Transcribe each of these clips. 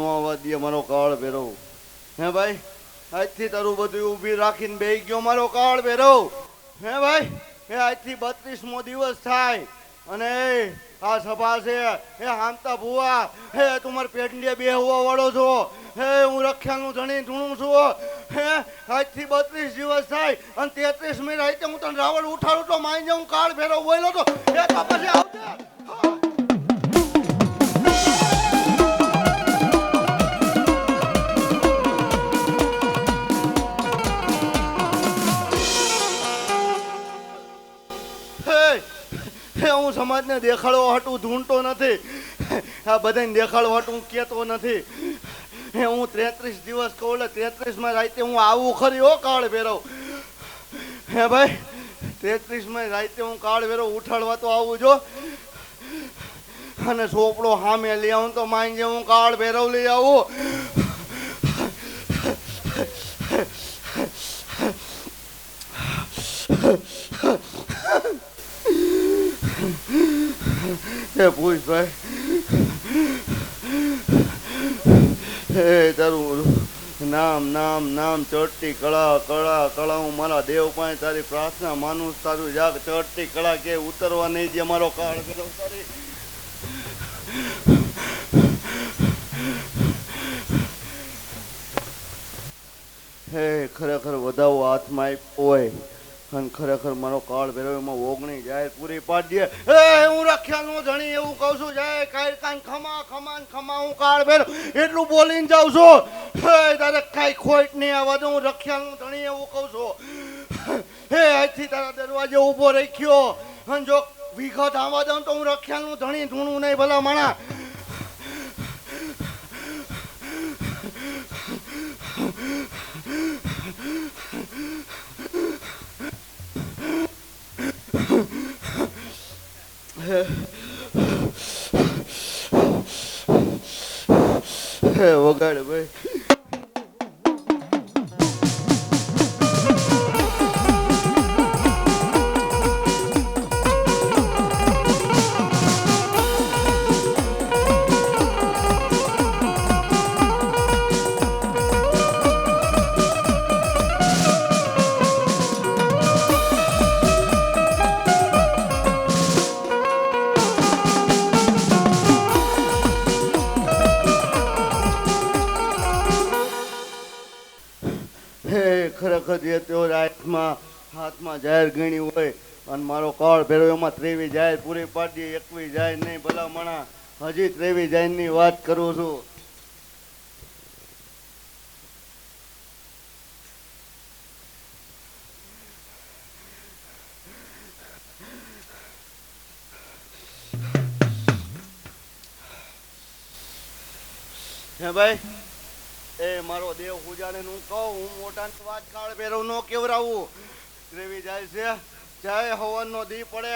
નો આવવા દે મારો કાળ ભેરવ. હે ભાઈ, આજથી તારું બધું ઊભી રાખીને બેહી ગયો મારો કાળ ભેરવ. હે ભાઈ, એ આજથી 32મો દિવસ થાય અને આ સભા છે એ હામતા ભુવા હે તું મારા પેટને બેહવા વાળો છો. હે હું રખ્યાનું ધણી ધૂણું છું. હે આજથી 32 દિવસ થાય અને 33મી રાતે હું તને રાવણ ઉઠાડું તો માઈ જાઉં કાળ ભેરવ બોલ્યો તો એ તો પછી આવજે. હું સમાજને દેખાડવા હાટું ઢૂંઢતો નથી. આ બધાને દેખાડવા હાટું હું કહેતો નથી. હું 33 દિવસ કહું એટલે 33માં રાતે હું આવું ખરી હો કાળ ભેરવ. હે ભાઈ, 33માં રાતે હું કાળ ભેરવ ઉઠાડવા તો આવું જો અને સોપડો સામે લઈ આવું તો માઈ જે હું કાળ ભેરવ લઈ આવું. એ પૂછ ભાઈ, હે તારું નામ નામ નામ ચડતી કળા કળા કળા હું મારા દેવ પાસે તારી પ્રાર્થના માનું. તારું જાગ ચડતી કળા કે ઉતરવા નહીં દે મારો કાળ ભેરવ તારી. હે ખરેખર વધાવો હાથમાં આપ્યો હોય અને ખરેખર મારો કાળ ભેરવ એમાં ઓગણી જાય પૂરી પાડીએ. હે હું રખ્યાનો ધણી એવું કહું છું જાય કાંઈ કાંઈ ખમા ખમા ખમા હું કાળ ભેરવ એટલું બોલીને જાઉં છું. હે તારે કાંઈ ખોટ નહીં આવવા દો. હું રખ્યાનું ધણી એવું કહું છું. હે આજથી તારા દરવાજે ઊભો રાખ્યો અને જો વિગત આવવા દઉં તો હું રખ્યાનું ધણી ધૂણું નહીં ભલા માણા. વગાડ ભાઈ. ખરેખર જે તેઓ હાથમાં જાહેર ગણી હોય અને મારો કાળ ભેરવ એમાં 23 જાહેર પૂરી પાડી 21 જાય નહીં ભલા મણા. હજી 23 જાહેરની વાત કરું છું. હે ભાઈ, એ મારો દેવ પૂજાને હું કહું હું મોટાની વાત કાળ ભેરવ નો કેવરાવું. 23 જાય છે જાય હવનનો દી પડે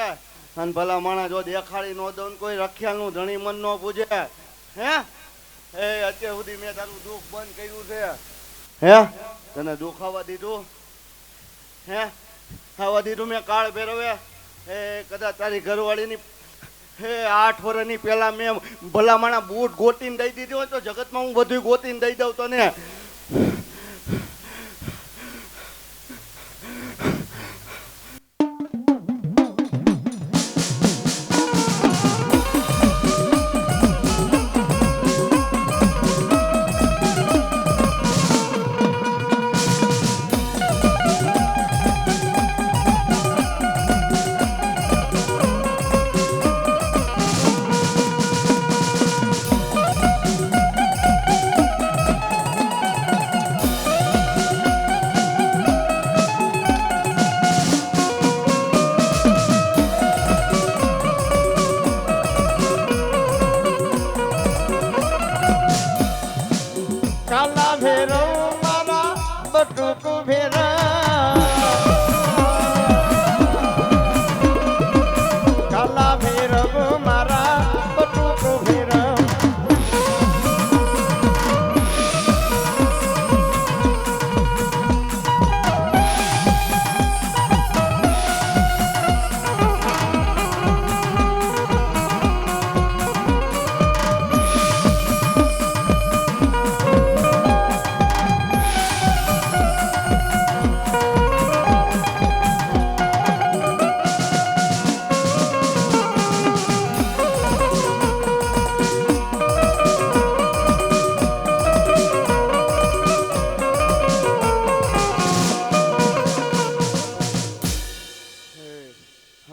અને ભલા માણા જો દેખાડી નો દઉં કોઈ રખ્યાનું ધણી મન નો પૂજે. હે એ અત્યાર સુધી મેં તારું દુઃખ બંધ કર્યું છે. હે તને દુઃખ આવવા દીધું? હે આવવા દીધું મેં કાળ ભેરવે? એ કદાચ તારી ઘરવાળીની 8 વર્ષની પહેલા મેં ભલા માણા બૂટ ગોતીને દઈ દીધી હોય તો જગતમાં હું બધું ગોતીને દઈ દઉં તને.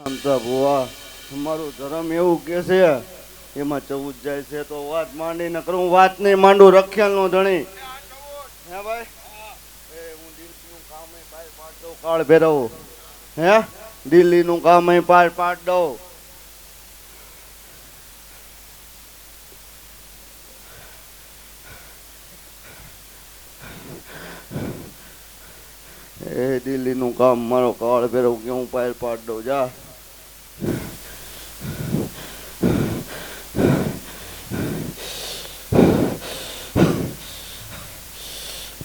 આમ તો ભુવા તમારું ધર્મ એવું કે છે એમાં 14 જાય છે તો વાત માંડીને કરું વાત નહીં માંડું રખેલ નો ધણી હે ભાઈ એ હું દિલ્હીનું કામ પાર પાડ દઉં કાળ ભેરવું હે દિલ્હીનું કામ પાર પાડ દઉં એ દિલ્હીનું કામ મારો કાળ ભેરવ કે હું પાર પાડ દઉં જા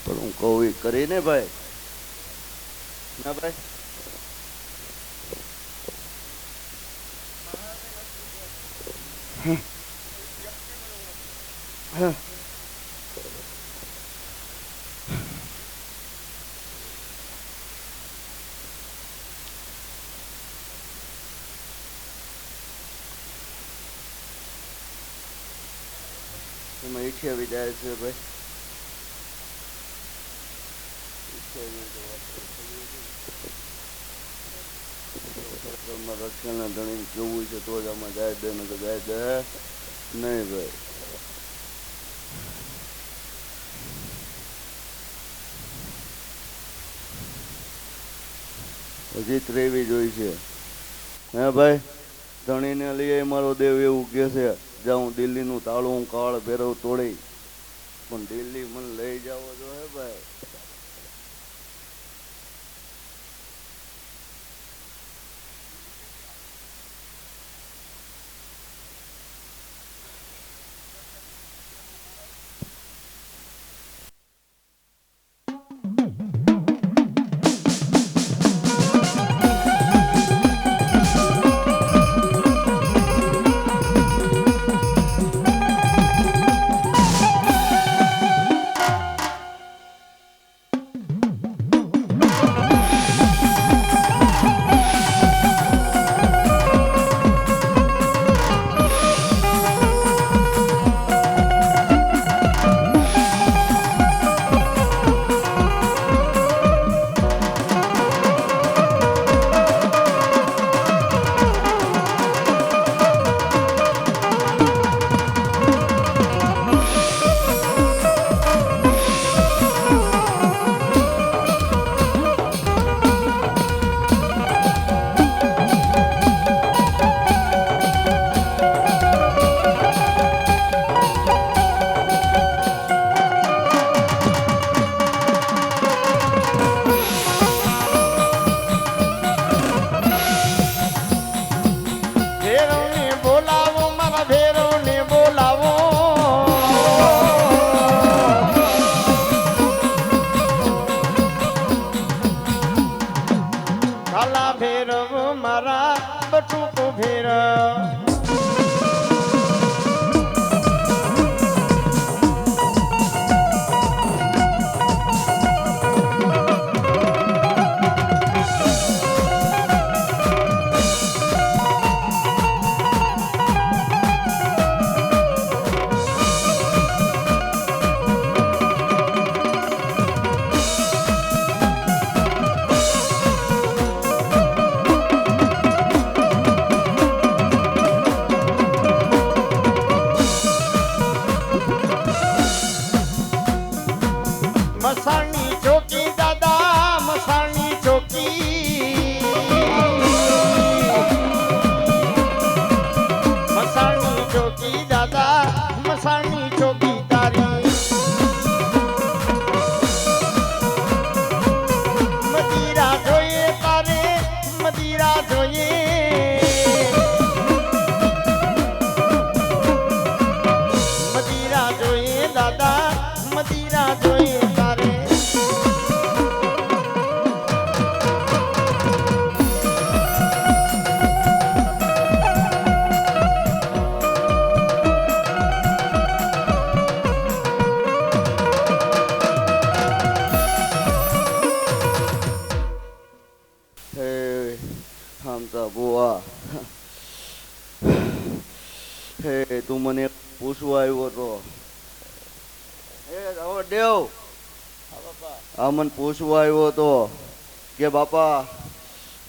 પણ હું કહું એ કરીને ભાઈ ના ભાઈ એમાં ઈઠિયા જાય છે ભાઈ રક્ષણ ધણી જોવું છે તો જ આમાં જાય દે ને તો જાય દે નહીં ભાઈ હજી ત્રેવી જોઈ છે હે ભાઈ ધણીને લઈએ મારો દેવ એવું કે છે જ્યાં હું દિલ્હીનું તાળું કાળ ભેરવ તોડી પણ દિલ્હી મને લઈ જાવ જો હે ભાઈ મસાણી ચોકી દાદા મસાણી ચોકી મસાણી ચોકી દાદા મસાણી ચોકી તારી મદીરા જોઈએ તારે મદીરા જોઈએ મદીરા જોઈએ દાદા મદીરા જોઈએ बुआ हे તું મને પૂછવા આવ્યો તો હવે દેવ આ મને પૂછવા આવ્યો તો કે બાપા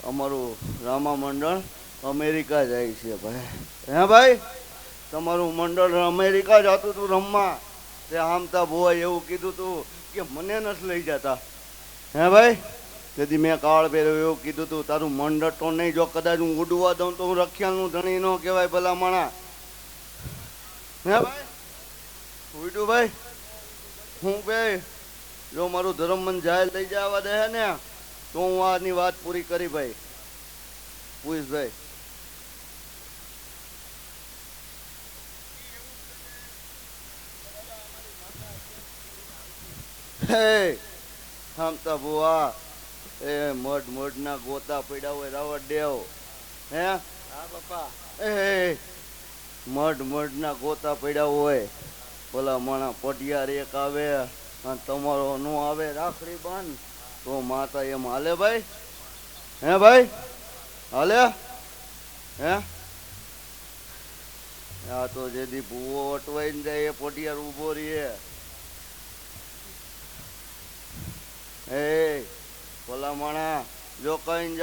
અમારું રામા મંડળ અમેરિકા જાય છે ભાઈ. હે ભાઈ, તમારું મંડળ અમેરિકા જતું તું રમવા, તે આમતા બોય એવું કીધું તું કે મને નથી લઈ જતા. હે ભાઈ, તેથી મેં કાળ પહેર્યો એવું કીધું તું. તારું મંડળ તો નહીં, જો કદાચ હું ઉડવા દઉં તો હું રખિયાલનું ધણી ન કહેવાય ભલા માણા. હે ભાઈ, ઉડ્યું ભાઈ. હું ભાઈ, જો મારું ધર્મ મને જાહેર લઈ જવા દે ને તો હું આની વાત પૂરી કરી ભાઈ. પૂછ ભાઈ. હે આમતા બુઆ, એ મઢ ના ગોતા પડ્યા હોય રાવટ દેવ. હે હા બાપા. એ મઢ ના ગોતા પડ્યા હોય, ભલા માણા પટિયાર એક આવે અને તમારો નો આવે રાખડી બાંધ તો માતા એમ હાલે ભાઈ. હે ભાઈ, હાલે. હે આ તો જેથી ભૂવો અટવાઈને જાય એ પટિયાર ઉભો રહીએ. એ ભલા માણા, જો કઈ